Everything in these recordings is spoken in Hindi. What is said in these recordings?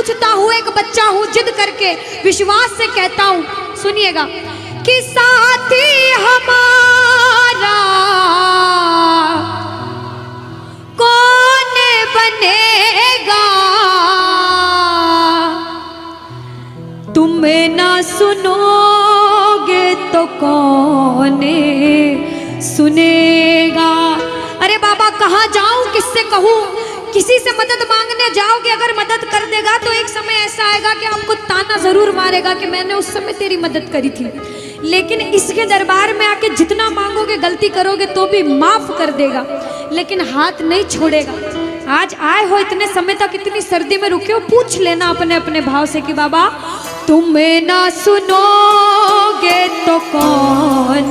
पूछता हूँ, एक बच्चा हूँ, जिद करके विश्वास से कहता हूँ, सुनिएगा कि साथी हमारा कौन बनेगा, तुम ना सुनोगे तो कौन सुनेगा। अरे बाबा कहाँ जाऊं, किससे कहूँ, किसी से मदद मांगने जाओगे, अगर मदद कर देगा तो एक समय ऐसा आएगा कि आपको ताना जरूर मारेगा कि मैंने उस समय तेरी मदद करी थी, लेकिन इसके दरबार में आके जितना मांगोगे, गलती करोगे तो भी माफ कर देगा, लेकिन हाथ नहीं छोड़ेगा। आज आए हो इतने समय तक, इतनी सर्दी में रुके हो, पूछ लेना अपने अपने भाव से कि बाबा तुम ना सुनोगे तो कौन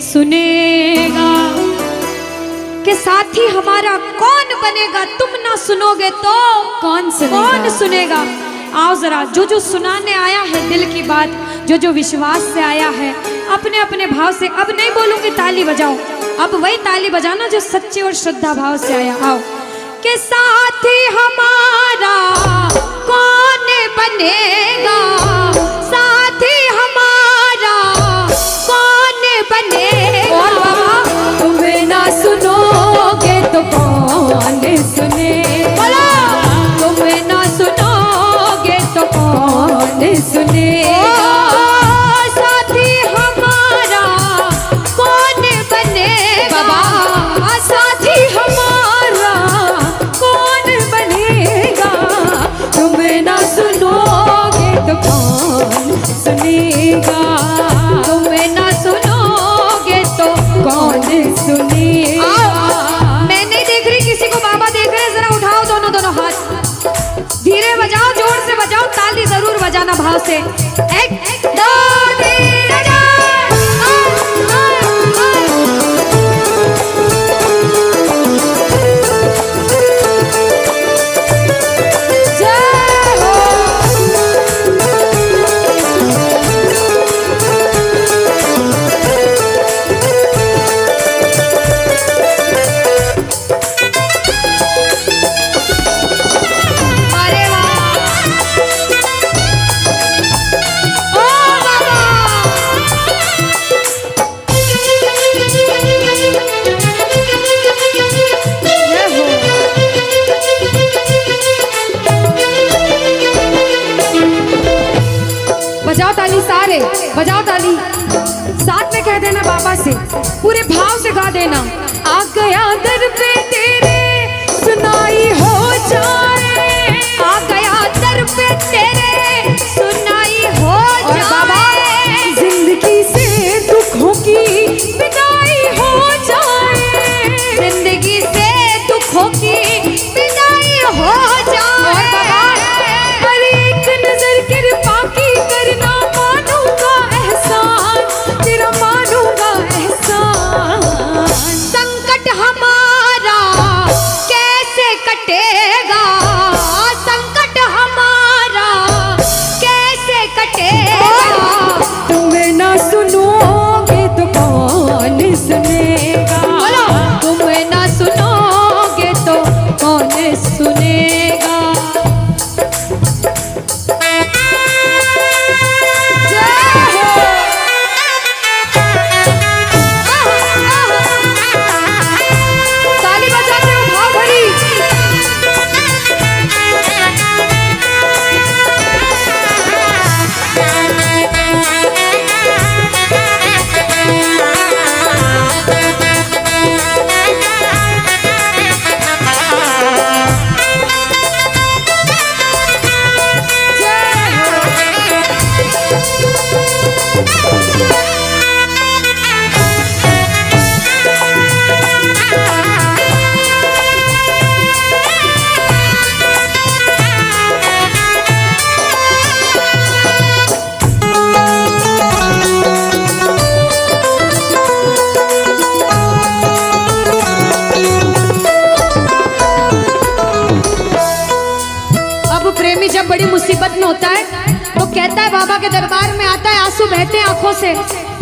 सुनेगा, कि साथी हमारा कौन बनेगा, तुम ना सुनोगे तो कौन सुनेगा। आओ जरा, जो जो सुनाने आया है दिल की बात, जो जो विश्वास से आया है, अपने अपने भाव से, अब नहीं बोलूंगी ताली बजाओ, अब वही ताली बजाना जो सच्चे और श्रद्धा भाव से आया। आओ कि साथी हमारा कौन बनेगा, साथी हमारा कौन बनेगा, और बाबा तुम्हें ना सुनोगे तो कौन सुनेगा, तुम्हें ना सुनोगे तो कौन सुनेगा, साथी हमारा कौन बनेगा, साथी हमारा कौन बनेगा, तुम्हें ना सुनोगे तो कौन सुनेगा, तुम्हें ना सुनोगे तो कौन सुनेगा। मैं नहीं देख रही किसी को, बाबा देख रहे हैं, जरा उठाओ दोनों दोनों हाथ, धीरे बजाओ, जोर से बजाओ, ताली जरूर बजाना भाव से। एक दो तीन बजाओ ताली, सारे बजाओ ताली, साथ में कह देना बाबा से, पूरे भाव से गा देना। आ गया दर पे तेरे सुनाई हो जाए, आ गया दर पे तेरे सुनाई हो जाए, जिंदगी से दुखों की विदाई हो जाए, जिंदगी से दुखों की विदाई हो जाए, पर एक नजर कृपा की करना, मानूंगा एहसान तेरा, मानूंगा एहसान, संकट हमारा कैसे कटेगा, संकट हमारा कैसे कटेगा, तुम्हें ना सुनोगे तो कौन सुनेगा, तुम्हें ना सुनोगे तो कौन सुनेगा। ताली बजाते हो भाव भरी, जब बड़ी मुसीबत में होता है तो कहता है, बाबा के दरबार में आता है, आंसू बहते हैं आंखों से,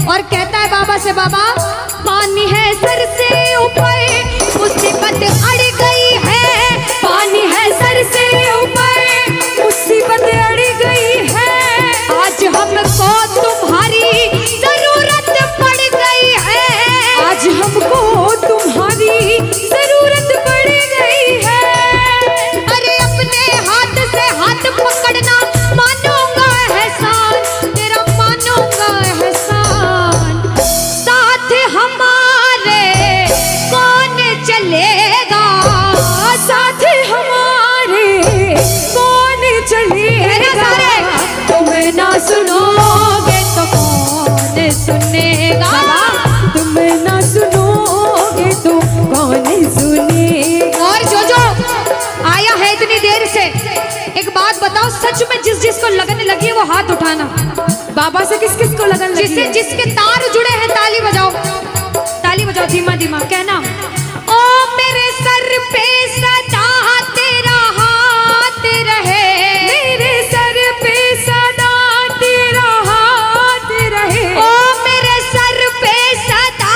और कहता है बाबा से, बाबा पानी है सर से ऊपर, मुसीबत अड़ गई है, पानी है सर से ऊपर, सच में जिस जिसको लगन लगी है वो हाथ उठाना। बाबा से किस किस को लगन लगी जिससे है? जिसके तार जुड़े हैं ताली बजाओ, ताली बजाओ धीमा धीमा, कहना ओ मेरे सर पे सदा तेरा हाथ रहे, मेरे सर पे सदा तेरा हाथ रहे, ओ मेरे सर पे सदा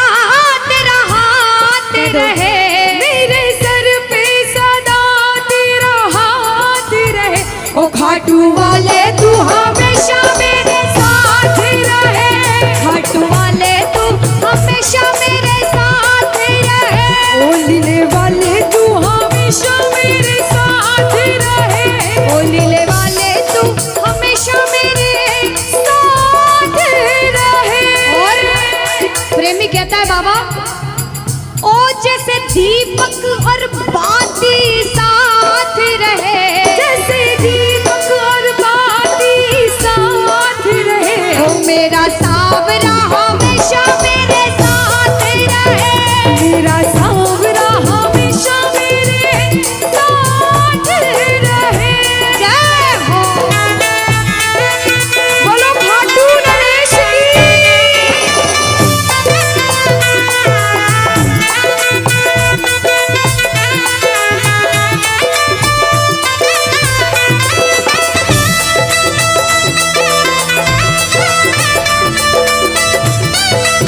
तेरा हाथ रहे, मेरे सर पे सदा तेरा हाथ रहे। ओ खाटू वाले तू हमेशा मेरे साथ रहे, खाटू वाले तू हमेशा मेरे साथ रहे, ओ लीले वाले तू हमेशा मेरे साथ रहे, ओ लीले वाले तू हमेशा मेरे साथ रहे। और प्रेमी कहता है बाबा ओ जैसे दीपक और बाती साथ रहे, जैसे दीपक और बाती साथ रहे, ओ मेरा सावरा हमेशा मेरे साथ रहे, मेरा सांवरा हमेशा मेरे साथ रहे। जय हो बोलो खाटू नरेश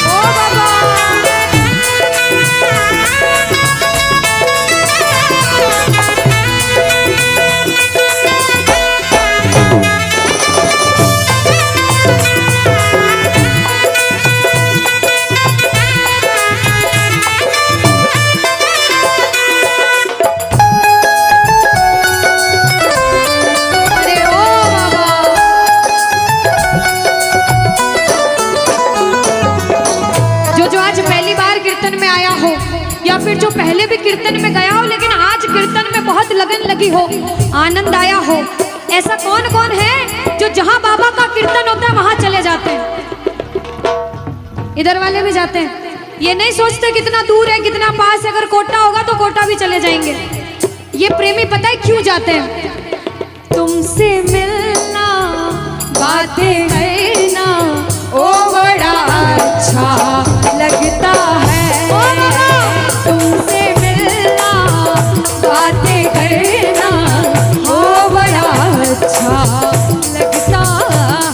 ओ बाबा। अरे ओ बाबा, जो आज पहली बार कीर्तन में आया हो या फिर जो पहले भी कीर्तन में गया हो लेकिन आज कीर्तन में बहुत लगन लगी हो, आनंद आया हो, ऐसा कौन कौन है जो जहां बाबा का कीर्तन होता है वहां चले जाते हैं? इधर वाले भी जाते हैं, ये नहीं सोचते कितना दूर है कितना पास है, अगर कोटा होगा तो कोटा भी चले जाएंगे। ये प्रेमी पता है क्यों जाते हैं? तुमसे मिलना बातें करना ओ बड़ा अच्छा लगता है, ओ बाबा। तुमसे मिलना बातें करना ओ बड़ा अच्छा लगता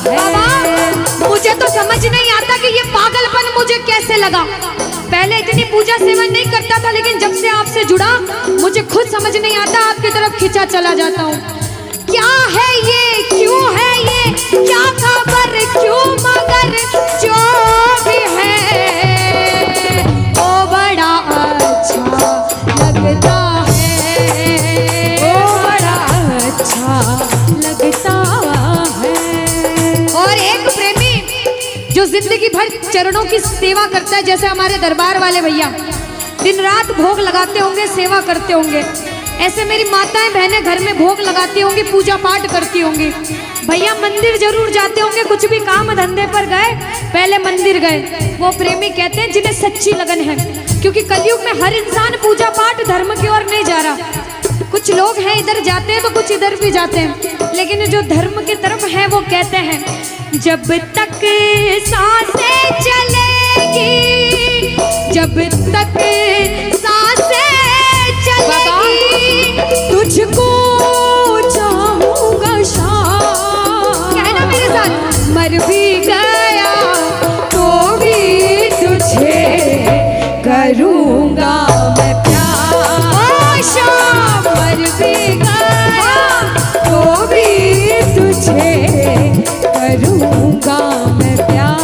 है। बाबा मुझे तो समझ नहीं आता कि ये पागलपन मुझे कैसे लगा। पहले इतनी पूजा सेवन नहीं करता था लेकिन जब से आपसे जुड़ा मुझे खुद समझ नहीं आता, आपकी तरफ खिंचा चला जाता हूँ। क्या है ये, क्यों है ये, क्या खबर, क्यों मगर जो भी है ओ बड़ा अच्छा लगता है, ओ बड़ा अच्छा लगता है। और एक प्रेमी जो जिंदगी भर चरणों की सेवा करता है, जैसे हमारे दरबार वाले भैया दिन रात भोग लगाते होंगे, सेवा करते होंगे, ऐसे मेरी माताएं बहनें घर में भोग लगाती होंगी, पूजा पाठ करती होंगी। भैया मंदिर जरूर जाते होंगे, कुछ भी काम धंधे पर गए पहले मंदिर गए। वो प्रेमी कहते हैं जिन्हें सच्ची लगन है, क्योंकि कलयुग में हर इंसान पूजा पाठ धर्म की ओर नहीं जा रहा। कुछ लोग हैं इधर जाते हैं तो कुछ इधर भी जाते हैं, लेकिन जो धर्म की तरफ है वो कहते हैं जब तक सांसें चलेगी, जब तक सांसें चलेगी तुझको चाहूंगा शाम, कहना मेरे साथ, मर भी गया तो भी तुझे करूंगा मैं प्यार। ओ शाम मर भी गया तो भी तुझे करूंगा मैं प्यार।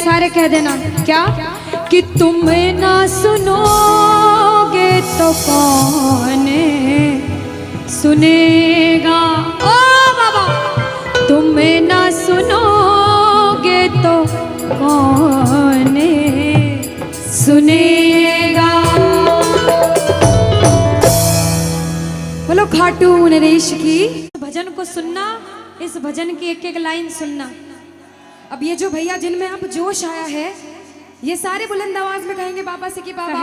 सारे कह देना क्या कि तुम ना सुनोगे तो कौन सुनेगा। ओ बाबा, तुम ना सुनोगे तो कौन सुनेगा। बोलो खाटू नरेश की। भजन को सुनना, इस भजन की एक एक लाइन सुनना। अब ये जो भैया जिनमें अब जोश आया है, ये सारे बुलंद आवाज में कहेंगे बाबा से कि बाबा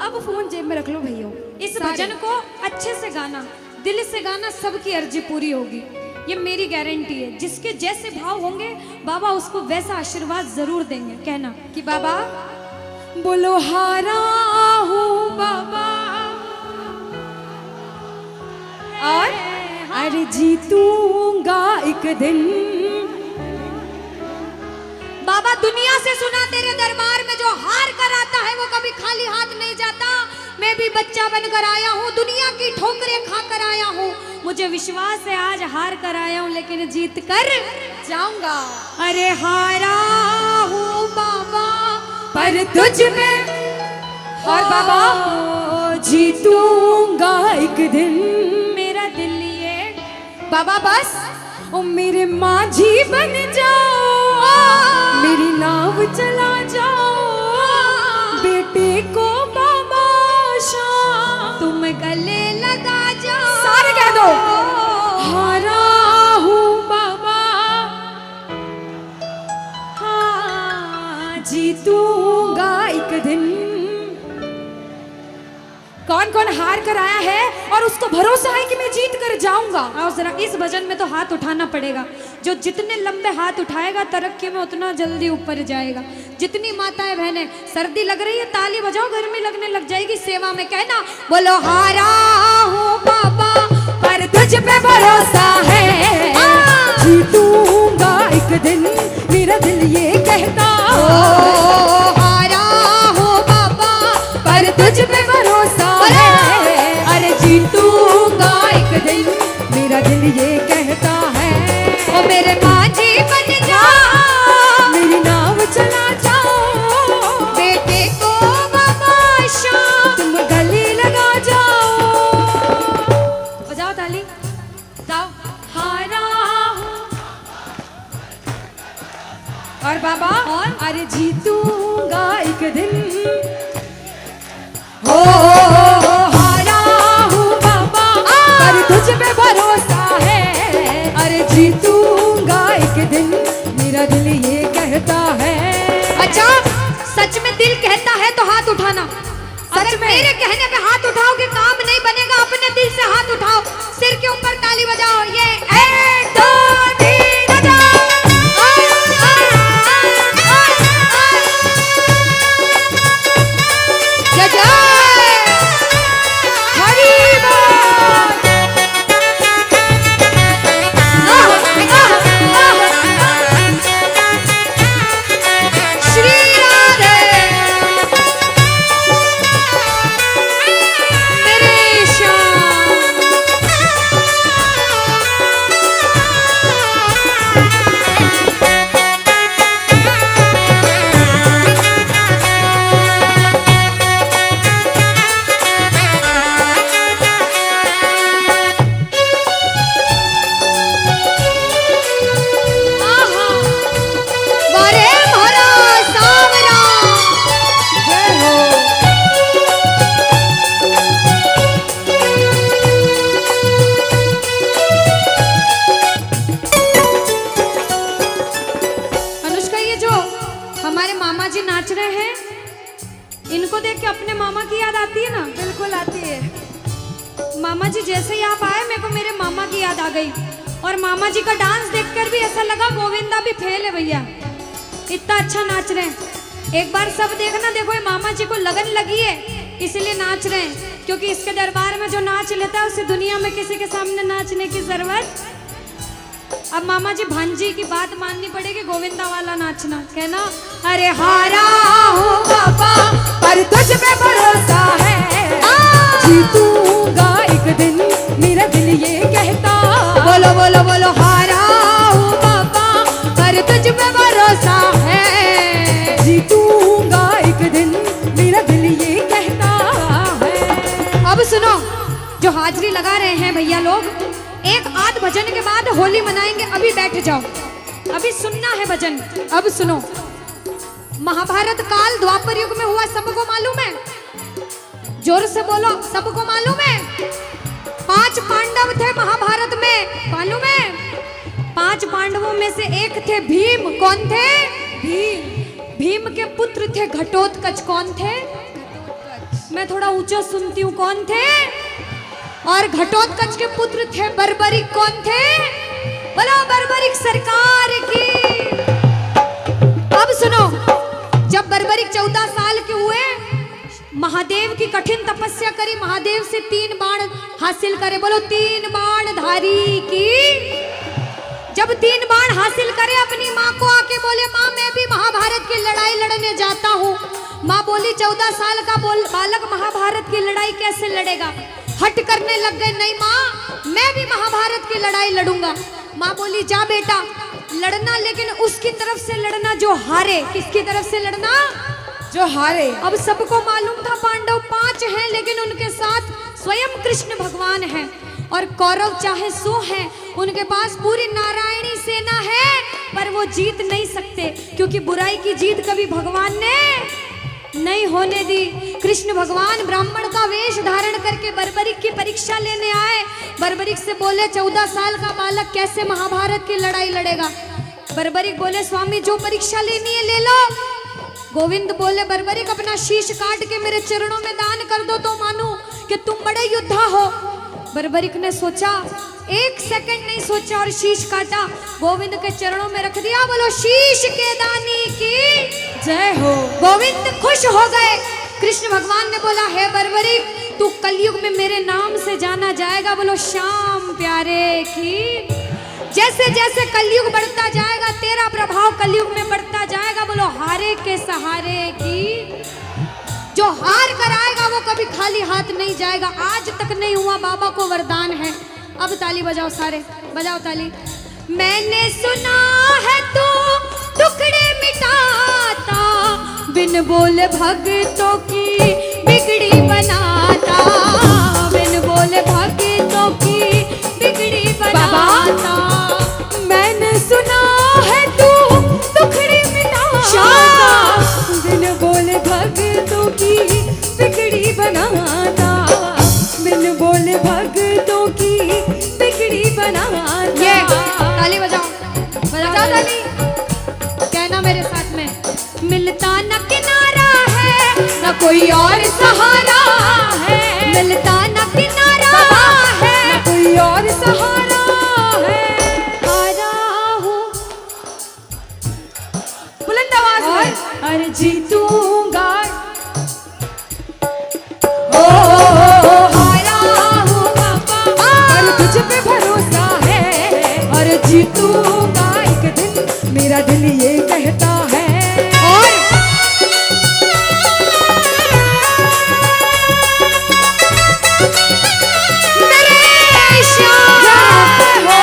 अब फोन जेब में रख लो भैया। इस भजन को अच्छे से गाना, दिल से गाना, सबकी अर्जी पूरी होगी, ये मेरी गारंटी है। जिसके जैसे भाव होंगे बाबा उसको वैसा आशीर्वाद जरूर देंगे। कहना कि बाबा बोलो हारा हूँ बाबा और अरे जीतूंगा एक दिन। बाबा दुनिया से सुना तेरे दरबार में जो हार कर आता है वो कभी खाली हाथ नहीं जाता। मैं भी बच्चा बनकर आया हूँ, दुनिया की ठोकरें खाकर आया हूँ। मुझे विश्वास है आज हार कर आया हूँ लेकिन जीत कर जाऊंगा। अरे हारा हूँ बाबा पर तुझ में और बाबा जीतूंगा एक दिन। मेरा दिल ये बाबा बस ओ मेरे माझी बन जाओ, मेरी नाव चला जाओ, बेटे को बाबा शाम तुम गले लगा जाओ। सारे कह दो हारा हूँ बाबा, हाँ जीतूंगा एक दिन। कौन कौन हार कर आया है और उसको भरोसा है कि मैं जीत कर जाऊंगा। और जरा इस भजन में तो हाथ उठाना पड़ेगा। जो जितने लंबे हाथ उठाएगा तरक्की में उतना जल्दी ऊपर जाएगा। जितनी माताएं बहनें सर्दी लग रही है ताली बजाओ, गर्मी लगने लग जाएगी सेवा में। कहना बोलो हारा हूँ बाबा पर तुझ पे भरोसा है, जीतूंगा एक दिन मेरा दिल ये कहता। हारा हूँ बाबा पर तुझ पे भरोसा है, अरे जीतूंगा एक दिन मेरा दिल ये कहता है। ओ मेरे माझी बन जाओ, मेरी नाव चला जाओ, बेटे को बाबा शाम तुम गले लगा जाओ। बजाओ ताली जाओ। हारा और बाबा और अरे जीतूंगा एक दिन। हो हारा हूँ बाबा पर तुझ पे भरोसा है, अरे जीतूंगा एक दिन मेरा दिल ये कहता है। अच्छा सच में दिल कहता है तो हाथ उठाना। सच में मेरे कहने पे हाथ उठाओगे काम नहीं बनेगा। अपने दिल से हाथ उठाओ, सिर के ऊपर ताली बजाओ। ये 1 2 3 बजाओ। जय जय इनको देख के अपने मामा की याद आती है ना? बिल्कुल आती है। मामा जी जैसे ही आप आए मेरे को मेरे मामा की याद आ गई। और मामा जी का डांस देखकर भी ऐसा लगा गोविंदा भी फेल है भैया, इतना अच्छा नाच रहे हैं। एक बार सब देखना, देखो ये मामा जी को लगन लगी है इसलिए नाच रहे हैं, क्योंकि इसके दरबार में जो नाच लेता है उसे दुनिया में किसी के सामने नाचने की जरूरत। अब मामा जी भांजी की बात माननी पड़ेगी, गोविंदा वाला नाचना। कहना अरे हारा हूँ बाबा पर तुझ पे भरोसा है, जीतूंगा एक दिन मेरा दिल ये कहता। बोलो बोलो बोलो हारा हूँ बाबा पर तुझ पे भरोसा लगा रहे हैं भैया लोग, एक आध भजन के बाद होली मनाएंगे। अभी बैठ जाओ, अभी सुनना है भजन। अब सुनो, महाभारत काल द्वापर युग में हुआ, सबको मालूम है? जोर से बोलो, सबको मालूम है? 5 पांडव थे महाभारत में, मालूम है? 5 पांडवों में से एक थे भीम। कौन थे? भीम। भीम के पुत्र थे घटोत्कच। कौन थे? मैं थोड़ा ऊंचा सुनती हूँ। कौन थे? और घटोत्कच के पुत्र थे बर्बरिक। कौन थे? बोलो बर्बरिक सरकार की। अब सुनो, जब बर्बरिक 14 साल के हुए, महादेव की कठिन तपस्या करी, महादेव से 3 बाण हासिल करे। बोलो 3 बाण धारी की। जब 3 बाण हासिल करे, अपनी माँ को आके बोले, माँ मैं भी महाभारत की लड़ाई लड़ने जाता हूँ। माँ बोली 14 साल का बालक महाभारत की लड़ाई कैसे लड़ेगा? हट करने लग गए, नहीं माँ मैं भी महाभारत की लड़ाई लड़ूंगा। माँ बोली जा बेटा लड़ना, लेकिन उसकी तरफ से लड़ना जो हारे। किसकी तरफ से लड़ना? जो हारे। अब सबको मालूम था पांडव 5 हैं, लेकिन उनके साथ स्वयं कृष्ण भगवान हैं। और कौरव चाहे 100 हैं, उनके पास पूरी नारायणी सेना है, पर वो जीत नहीं सकते, क्योंकि बुराई की जीत कभी भगवान ने नहीं होने दी। कृष्ण भगवान ब्राह्मण का वेश धारण करके बर्बरिक की परीक्षा लेने आए। बर्बरिक से बोले 14 साल का बालक कैसे महाभारत की लड़ाई लड़ेगा? बर्बरिक बोले स्वामी जो परीक्षा लेनी है ले लो। गोविंद बोले बर्बरिक अपना शीश काट के मेरे चरणों में दान कर दो तो मानूं कि तुम बड़े योद्धा हो। बर्बरिक ने सोचा, 1 सेकंड नहीं सोचा और शीश काटा, गोविंद के चरणों में रख दिया। बोलो शीश के दानी की जय हो। गोविंद खुश हो गए। कृष्ण भगवान ने बोला हे बर्बरिक तू कलयुग में मेरे नाम से जाना जाएगा। बोलो श्याम प्यारे की। जैसे जैसे कलयुग बढ़ता जाएगा तेरा प्रभाव कलयुग में बढ़ता जाएगा। बोलो हारे के सहारे की। जो हार कर आएगा वो कभी खाली हाथ नहीं जाएगा। आज तक नहीं हुआ, बाबा को वरदान है। अब ताली बजाओ, सारे बजाओ ताली। मैंने सुना है तू टुकड़े मिटाता, बिन बोले भक्तों की बिगड़ी बनाता, बिन बोले भक्तों की बिगड़ी बनाता। मैंने सुना है तू टुकड़े मिटाता, बिन बोले भक्तों की बिगड़ी बनाता, बिन बोले भक्तों की बिगड़ी बनाता। ये ताली बजाओ, बजाओ ताली। कहना मेरे साथ में, मिलता न किनारा है न कोई और सहारा है, मिलता न किनारा है न कोई और सहारा है। हारा हूँ बुलंद आवाज में, अरे जीतूंगा। हारा हूँ बाबा, और तुझ पे भरोसा है, और जीतूंगा एक दिन, मेरा दिल ये कहता है। और मेरे श्याम हो।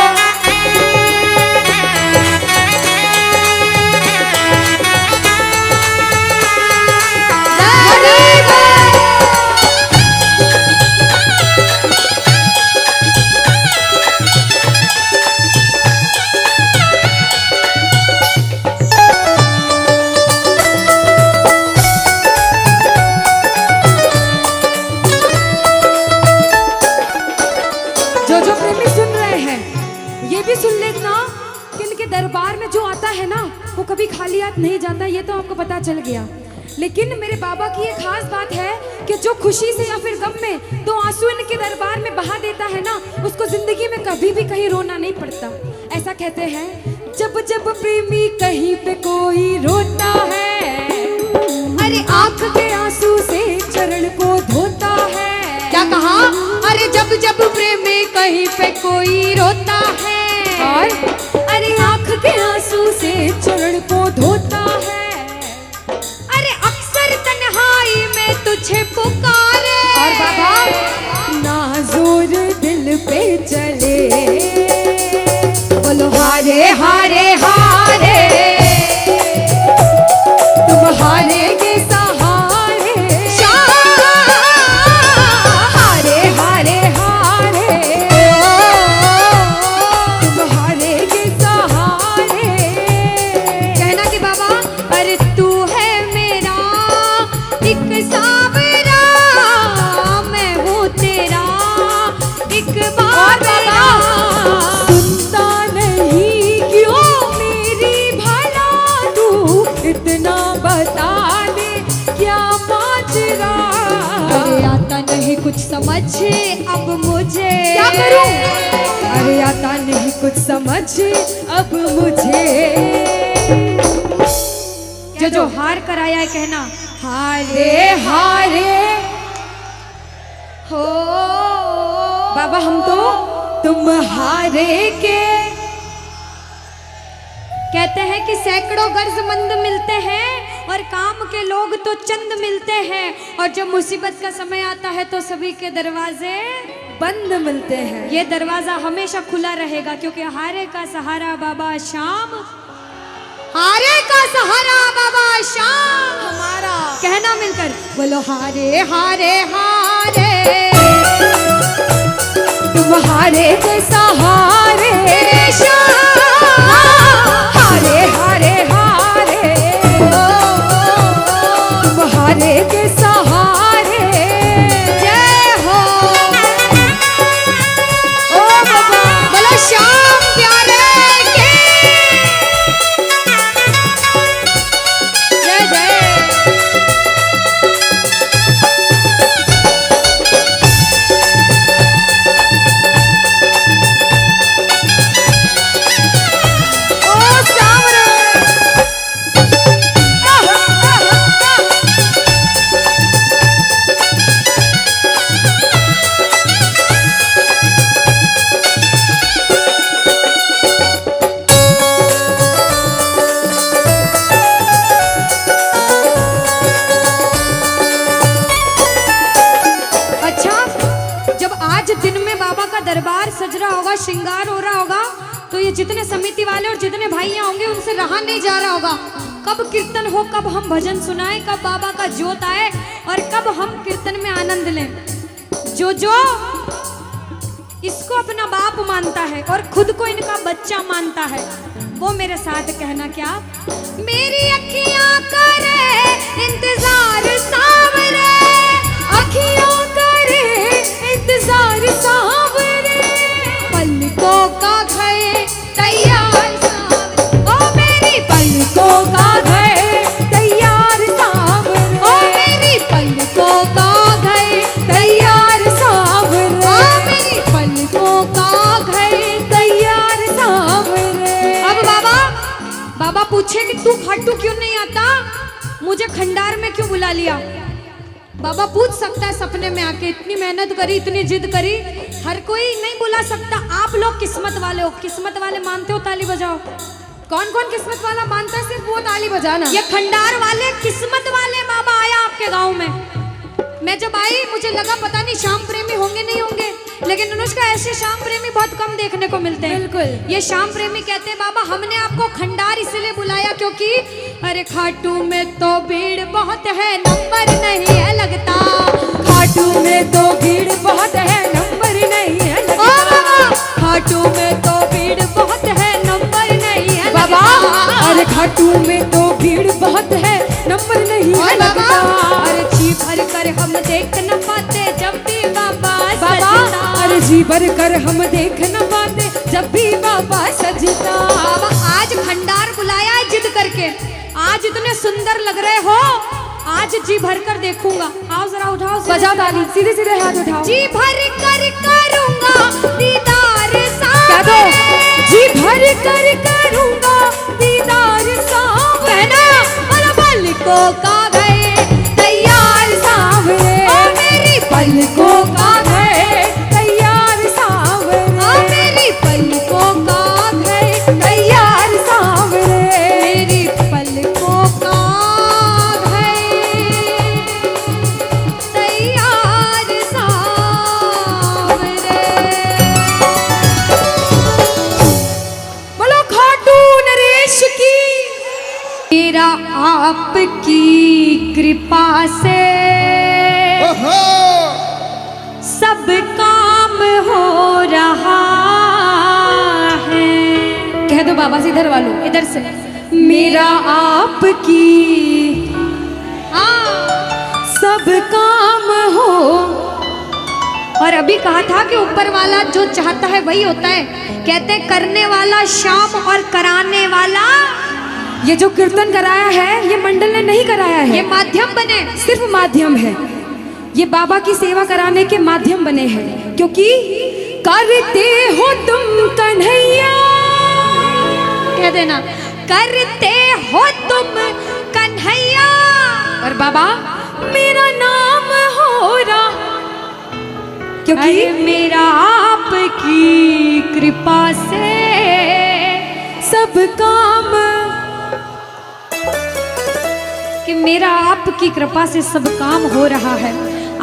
जो जो प्रेमी सुन रहे हैं ये भी सुन लेना कि इनके दरबार में जो आता है ना वो कभी खाली हाथ नहीं जाता। ये तो आपको पता चल गया। लेकिन मेरे बाबा की एक खास बात है कि जो खुशी से या फिर गम में 2 आंसू इनके दरबार में बहा देता है ना, उसको जिंदगी में कभी भी कहीं रोना नहीं पड़ता। ऐसा कहते हैं, जब जब प्रेमी कहीं पे कोई रोता है, अरे आंख के आंसू से चरण को धोता है। क्या कहा? अरे जब जब प्रेमी कहीं पे कोई रोता है, और अरे आंख के आंसू से चरण को धोता है। अरे अक्सर तन्हाई में तुझे पुकारे। और बाबा नाज़ुर दिल पे चले, बोलो हारे हारे हारे, तुम हारेगे सहारे। हारे हारे हारे, नहीं कुछ समझ अब मुझे, क्या करूं? अरे आता नहीं कुछ समझ अब मुझे। जो हार कर आया है कहना हारे हारे हो बाबा, हम तो तुम हारे के। कहते हैं कि सैकड़ों गर्जमंद मिलते हैं और काम के लोग तो चंद मिलते हैं, और जब मुसीबत का समय आता है तो सभी के दरवाजे बंद मिलते हैं। ये दरवाजा हमेशा खुला रहेगा, क्योंकि हारे का सहारा बाबा शाम, हारे का सहारा बाबा शाम हमारा। कहना मिलकर बोलो हारे हारे हारे, तुम हारे के सहारे शाम, हारे हारे हारे, तुम हारे के सहारे। जय हो ओ बाबा, बोलो शाम प्यारे के जय जय। दरबार सज रहा होगा, श्रृंगार हो रहा होगा, तो ये जितने समिति वाले और जितने भाइयां होंगे उनसे रहा नहीं जा रहा होगा। कब कीर्तन हो, कब हम भजन सुनाएं, कब बाबा का जोत आए और कब हम कीर्तन में आनंद लें। जो इसको अपना बाप मानता है और खुद को इनका बच्चा मानता है, वो मेरे साथ कहना क्या, मेरी अखियां करे इंतजार सावरे, अखियां करे इंतजार सावरे, पलकों का घर तैयार सावरे, ओ मेरी पलकों का घर तैयार सावरे, ओ मेरी पलकों का घर तैयार सावरे, ओ मेरी पलकों का घर तैयार सावरे। अब बाबा पूछे कि तू खाटू क्यों नहीं आता, मुझे खंडार में क्यों बुला लिया। बाबा पूछ सकता है सपने में आके, इतनी मेहनत करी, इतनी जिद करी, हर कोई नहीं बुला सकता। आप लोग किस्मत वाले हो, किस्मत वाले मानते हो, ताली बजाओ। कौन कौन किस्मत वाला मानता है, सिर्फ वो ताली बजाना। ये खंडार वाले किस्मत वाले बाबा आया आपके गांव में। मैं जब आई मुझे लगा पता नहीं श्याम प्रेमी होंगे नहीं होंगे, लेकिन अनुष्का ऐसे श्याम प्रेमी बहुत कम देखने को मिलते हैं। बिल्कुल। ये श्याम प्रेमी कहते हैं बाबा हमने आपको खंडार इसलिए बुलाया क्योंकि अरे खाटू में तो भीड़ बहुत है, नंबर नहीं है लगता, खाटू में तो भीड़ बहुत है, नंबर नहीं है लगता, खाटू में तो भीड़ बहुत है, नंबर नहीं है बाबा, अरे खाटू में तो भीड़ बहुत है, नंबर नहीं है लगता, अरे जी भर कर हम देख न पाते जब भी बाबा सजता, अरे जी भर कर हम देख न पाते जब भी बाबा सजता। बाबा आज खंडार बुलाया है जिद करके, आज इतने सुंदर लग रहे हो, आज जी भर कर देखूंगा। आओ जरा उठाओ, बजाओ ताली, सीधे सीधे हाथ उठाओ। जी भर कर करूंगा दीदार क्या दो, जी भर कर करूंगा दीदार सावरे, कहना और पलकों का घर तैयार सावरे, ओ मेरी पलकों का घर तैयार सावरे, ओ मेरी पलकों का घर तैयार सावरे, मेरी पलकों का घर तैयार सावरे। बोलो खाटू नरेश की। मेरा आपकी कृपा से सब काम हो रहा है। कह दो बाबा से, इधर वालों, इधर से, मेरा आपकी सब काम हो। और अभी कहा था कि ऊपर वाला जो चाहता है वही होता है। कहते हैं करने वाला श्याम और कराने वाला, ये जो कीर्तन कराया है ये मंडल ने नहीं कराया है, ये माध्यम बने, सिर्फ माध्यम है। ये बाबा की सेवा कराने के माध्यम बने हैं, क्योंकि करते हो तुम कन्हैया, कह देना करते हो तुम कन्हैया, और बाबा मेरा नाम हो रहा, क्योंकि अरे मेरा आपकी कृपा से सब काम, कि मेरा आपकी कृपा से सब काम हो रहा है।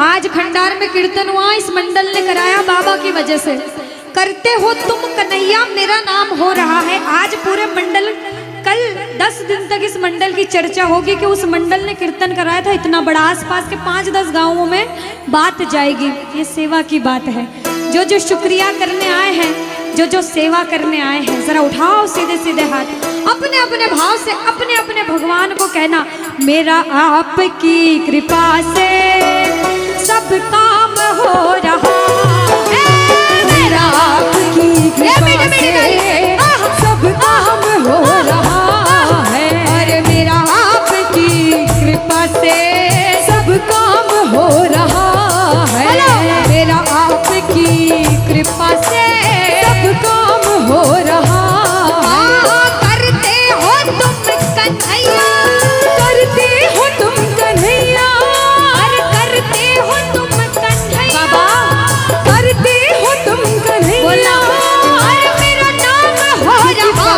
आज खंडार में कीर्तन हुआ, इस मंडल ने कराया बाबा की वजह से। करते हो तुम कन्हैया, मेरा नाम हो रहा है। आज पूरे मंडल, कल 10 दिन तक इस मंडल की चर्चा होगी कि उस मंडल ने कीर्तन कराया था इतना बड़ा, आसपास के 5-10 गांवों में बात जाएगी। ये सेवा की बात है। जो जो शुक्रिया करने आए हैं, जो जो सेवा करने आए हैं, जरा उठाओ सीधे सीधे हाथ, अपने अपने भाव से अपने अपने भगवान को कहना, मेरा आपकी कृपा से सब काम हो रहा है, मेरा आपकी कृपा से सब काम हो रहा है, अरे मेरा आपकी कृपा से सब काम हो रहा है, मेरा आपकी कृपा से सब काम हो रहा है। करते हो तुम कन्हैया, करते हो तुम कन्हैया, अरे करते हो तुम कन्हैया, बाबा करते हो तुम कन्हैया, बोला अरे मेरा नाम हो रहा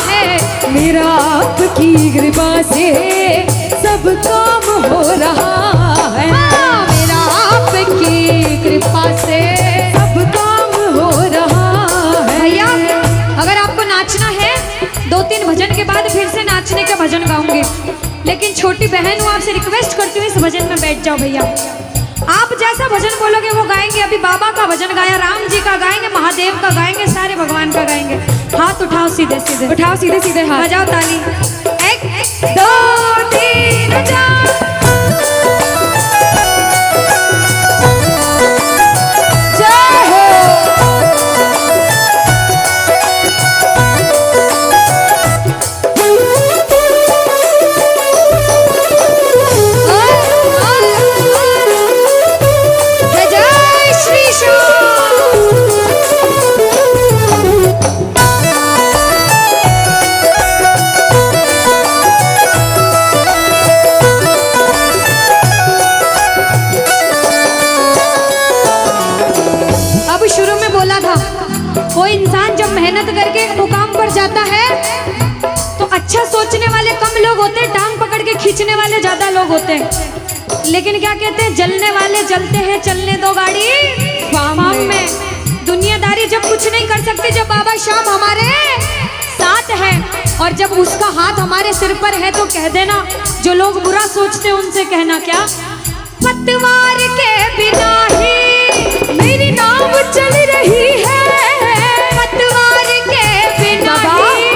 है, मेरा आपकी कृपा से सब काम हो रहा है, मेरा आपकी कृपा से सब काम हो रहा है। भैया अगर आपको नाचना है, 2-3 भजन के बाद फिर से नाचने का भजन गाऊंगी, लेकिन छोटी बहन हूँ, आपसे रिक्वेस्ट करती हूँ इस भजन में बैठ जाओ भैया। आप जैसा भजन बोलोगे वो गाएंगे। अभी बाबा का भजन गाया, राम जी का गाएंगे, महादेव का गाएंगे, सारे भगवान का गाएंगे। हाथ उठाओ सीधे सीधे, उठाओ सीधे सीधे हाथ, बजाओ ताली, 1 2 3 4। जय हो। जय श्री श्याम। अब शुरू में बोला था, कोई इंसान जब मेहनत करके एक मुकाम पर जाता है तो अच्छा सोचने वाले कम लोग होते हैं, टांग पकड़ के खींचने वाले ज्यादा लोग होते हैं। लेकिन क्या कहते हैं, जलने वाले जलते हैं, चलने दो गाड़ी फार्म में। दुनियादारी जब कुछ नहीं कर सकती, जब बाबा श्याम हमारे साथ है और जब उसका हाथ हमारे सिर पर है, तो कह देना, जो लोग बुरा सोचते हैं उनसे कहना क्या, पतवार के बिना ही मेरी नाव चल रही है, पतवार के बिना ही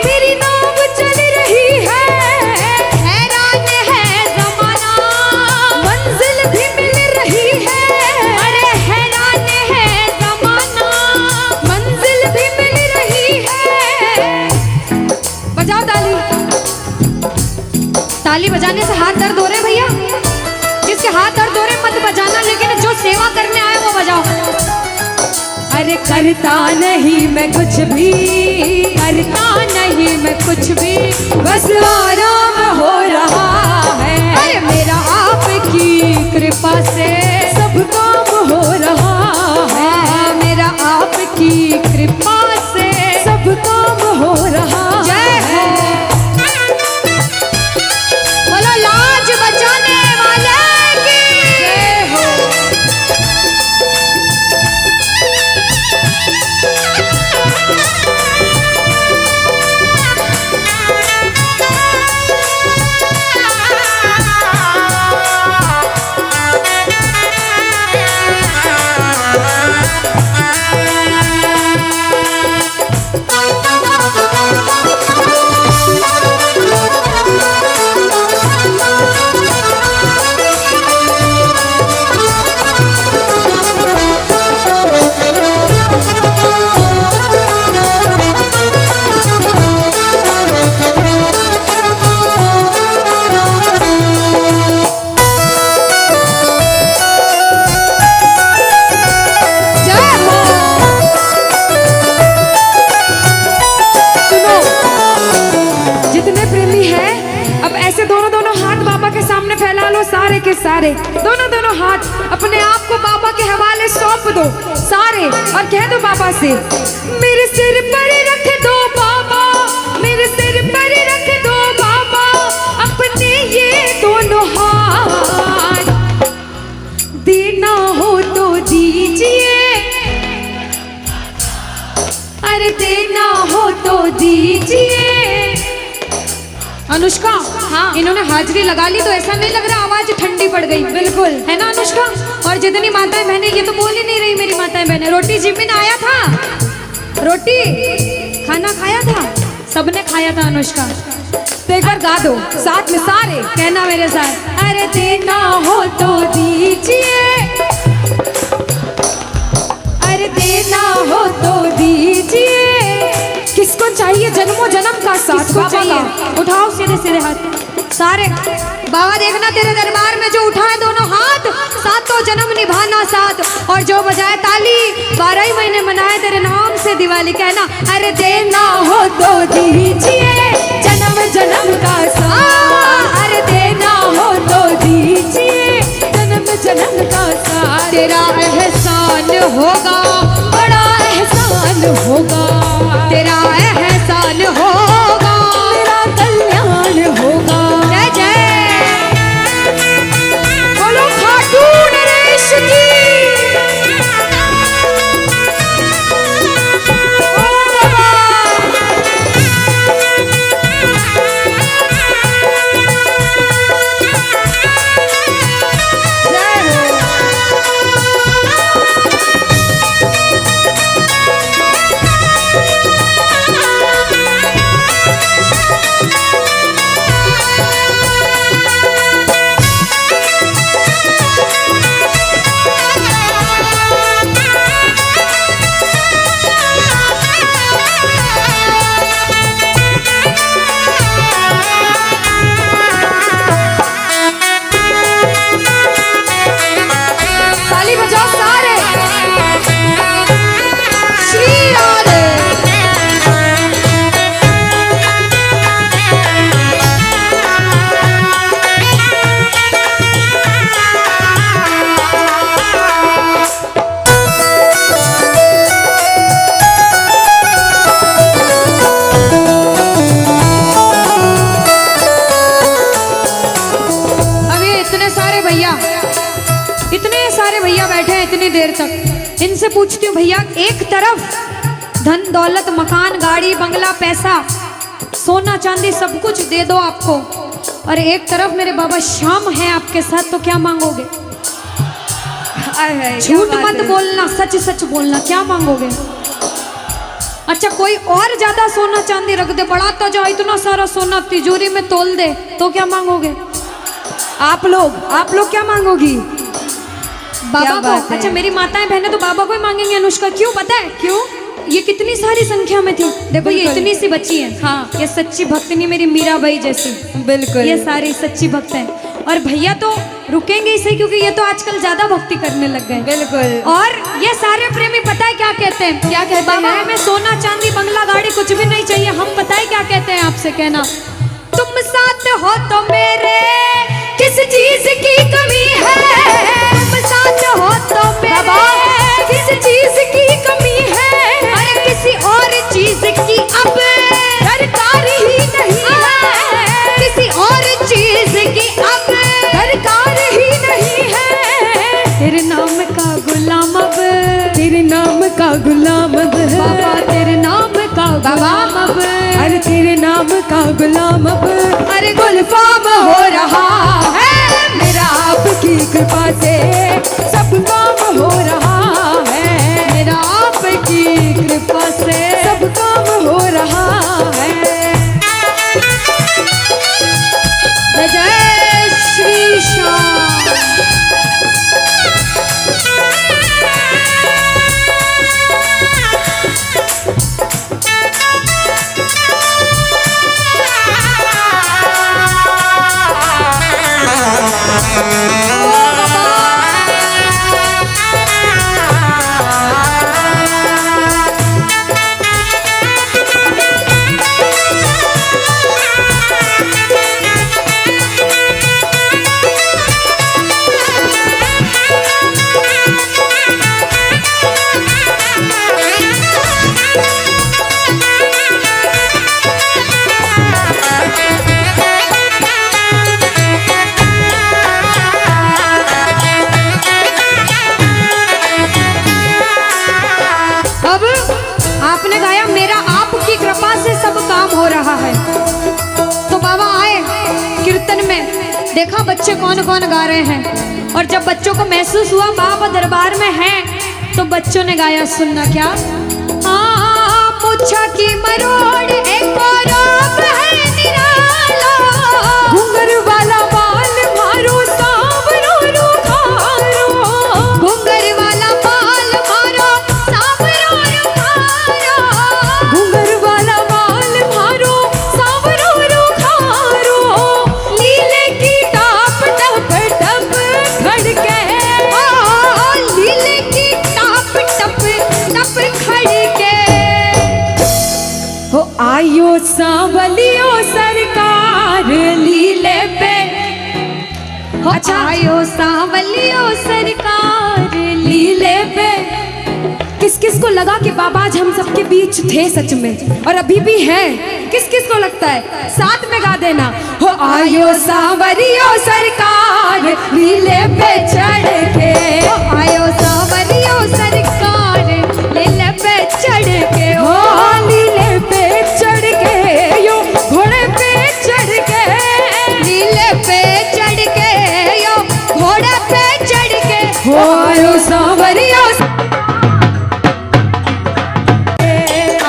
मेरी नाव चल रही है, हैरान है जमाना, मंजिल भी मिल रही है, अरे हैरान है जमाना, मंजिल भी मिल रही है। बजाओ ताली। ताली बजाने से हाथ दर्द हो रहे भैया, जिसके हाथ दर्द हो रहे मत बजाना, लेकिन जो सेवा करने आए वो बजाओ। अरे करता नहीं मैं कुछ भी, करता नहीं मैं कुछ भी, बस आराम हो रहा है, अरे मेरा आपकी कृपा से सब काम हो रहा है, मेरा आपकी कृपा से सब काम हो रहा जय है। बोलो लाज बचाने वाले की जय हो। सारे, दोनों दोनों हाथ अपने आप को बाबा के हवाले सौंप दो सारे, और कह दो बाबा से, मेरे सिर पर रख दो बाबा, मेरे सिर पर रख दो बाबा अपने ये दोनों हाथ, देना हो तो दीजिए, अरे देना हो तो दीजिए। अनुष्का, हाँ, इन्होंने हाजिरी लगा ली तो ऐसा नहीं लग रहा आवाज ठंडी पड़ गई? बिल्कुल, है ना अनुष्का? और जितनी माताएं बहनें, ये तो बोल ही नहीं रही मेरी माताएं बहनें। रोटी जिमिन आया था, रोटी खाना खाया था, सबने खाया था अनुष्का। तो एक बार गा दो साथ में सारे, कहना मेरे साथ, अरे देना हो तो दीजिए, अरे देना हो तो दीजिए। किसको चाहिए जन्मों जन्म का साथ? किसको चाहिए? उठाओ सीधे सीधे हाथ सारे। बाबा देखना तेरे दरबार में जो उठाए दोनों हाथ, सातों जन्म निभाना साथ, और जो बजाए ताली 12 ही महीने मनाए तेरे नाम से दिवाली। कहना, अरे देना हो तो दीजिए जन्म जन्म का साथ, अरे देना हो तो दीजिए जन्म जन्म का साथ। तेरा एहसान होगा, बड़ा एहसान होगा, तेरा एहसान होगा, तेरा कल्याण होगा। जय जय बोलो खाटू नरेश की। देर तक इनसे पूछती हूँ, भैया एक तरफ धन दौलत मकान गाड़ी बंगला पैसा सोना चांदी सब कुछ दे दो आपको, और एक तरफ मेरे बाबा श्याम है आपके साथ, तो क्या मांगोगे? झूठ मत बोलना, सच सच बोलना, क्या मांगोगे? अच्छा कोई और ज्यादा सोना चांदी रख दे, बढ़ाता जाओ इतना सारा सोना तिजोरी में तोल दे, तो क्या मांगोगे? आप लोग क्या मांगोगी? बाबा को। अच्छा मेरी माताएं बहनें तो बाबा को ही मांगेंगे अनुष्का, क्यों पता है? क्यों? ये कितनी सारी संख्या में थी, देखो ये इतनी सी बच्ची है, हाँ ये सच्ची भक्तनी मेरी मीराबाई जैसी, बिल्कुल ये सारी सच्ची भक्त हैं। और भैया तो रुकेंगे ही सही, क्योंकि ये तो आजकल ज्यादा भक्ति करने लग गए। बिल्कुल। और ये सारे प्रेमी पता है क्या कहते हैं? क्या कहते हैं? बाबा हमें सोना चांदी बंगला गाड़ी कुछ भी नहीं चाहिए, हम पता है क्या कहते हैं आपसे? कहना, तुम साथ हो तो मेरे किस चीज की कमी है, तुम साथ हो तो मेरे किस चीज की कमी है, अरे किसी और चीज की अब दरकार ही नहीं है, किसी और चीज की अब दरकार ही नहीं है। तेरे नाम का गुलाम अब, तेरे नाम का गुलाम अब बाबा, तेरे नाम का गुलाम अब, अरे तेरे नाम का गुलाम अब, अरे गुलफाम हो रहा है मेरा आपकी कृपा से, सब काम हो रहा है मेरा आपकी कृपा से, सब काम हो रहा है। जय श्री श्याम। देखा बच्चे कौन कौन गा रहे हैं, और जब बच्चों को महसूस हुआ बाबा दरबार में हैं, तो बच्चों ने गाया, सुनना क्या। मुच्छा की मरोड़ एक और है निराला, घुंघर वाला बाल मारो सांवरो रुखारो, घुंघर वाला बाल मारो सांवरो रुखारो, घुंघर वाला बाल मारो सांवरो रुखारो, लीले की टाप टप टप खड़के, लीले की टाप टप टप खड़के, हो आयो सांवलियो सरकार लीले पे। अच्छा, आयो सांवलियो सरकार लीले पे। किस किस को लगा कि बाबा आज हम सबके बीच थे सच में, और अभी भी हैं? किस किस को लगता है? साथ में गा देना, हो आयो सांवरियो सरकार लीले पे चढ़ के, आयो सांवरियो सरकार लीले पे चढ़ के, हो लीले पे चढ़ के, यो घोड़े पे चढ़ के, लीले पे चढ़ के, यो घोड़े पे चढ़ के, हो आयो सांवरियो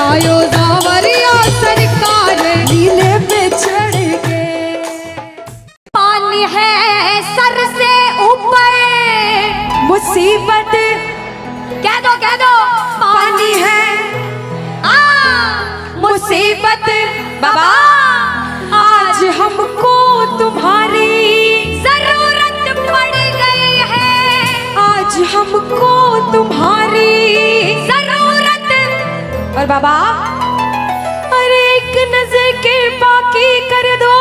आयो सांवरियो सरकार लीले पे चढ़ के। पानी है सर से ऊपर, मुसीबत कह दो पानी है, मुसीबत बाबा आज हमको तुम्हारी जरूरत पड़ गई है, आज हमको तुम्हारी जरूरत। और बाबा अरे एक नजर के बाकी कर दो,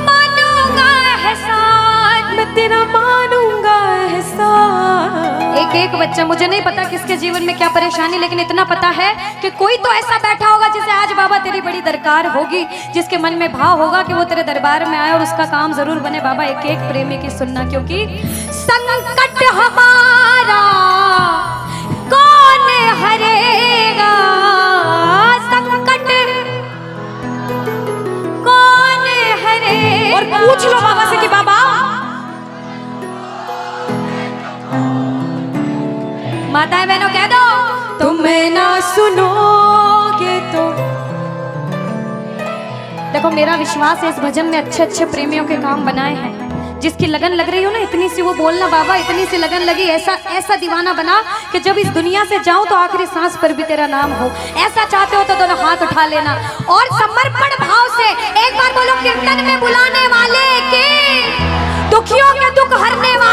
मानूंगा एहसान, मैं तेरा मानूंगा एहसान। एक एक बच्चा, मुझे नहीं पता किसके जीवन में क्या परेशानी, लेकिन इतना पता है कि कोई तो ऐसा बैठा होगा जिसे आज बाबा तेरी बड़ी दरकार होगी, जिसके मन में भाव होगा कि वो तेरे दरबार में आए और उसका काम जरूर बने। बाबा एक एक प्रेमी की सुनना, क्योंकि संकट हमारा कौन हरेगा, संकट कौन हरेगा। और पूछ लो बाबा से कि बाबा माताएं बहनों कह दो, तुम्हें ना सुनोगे तो। देखो मेरा विश्वास है इस भजन में अच्छे अच्छे प्रेमियों के काम बनाए हैं। जिसकी लगन लग रही हो ना, इतनी सी वो बोलना बाबा, इतनी सी लगन लगी, ऐसा ऐसा दीवाना बना कि जब इस दुनिया से जाऊं तो आखिरी सांस पर भी तेरा नाम हो। ऐसा चाहते हो तो दोनों हाथ उठा लेना और समर्पण भाव से एक बार बोलो, कीर्तन में बुलाने वाले के, दुखियों के दुख हरने वाले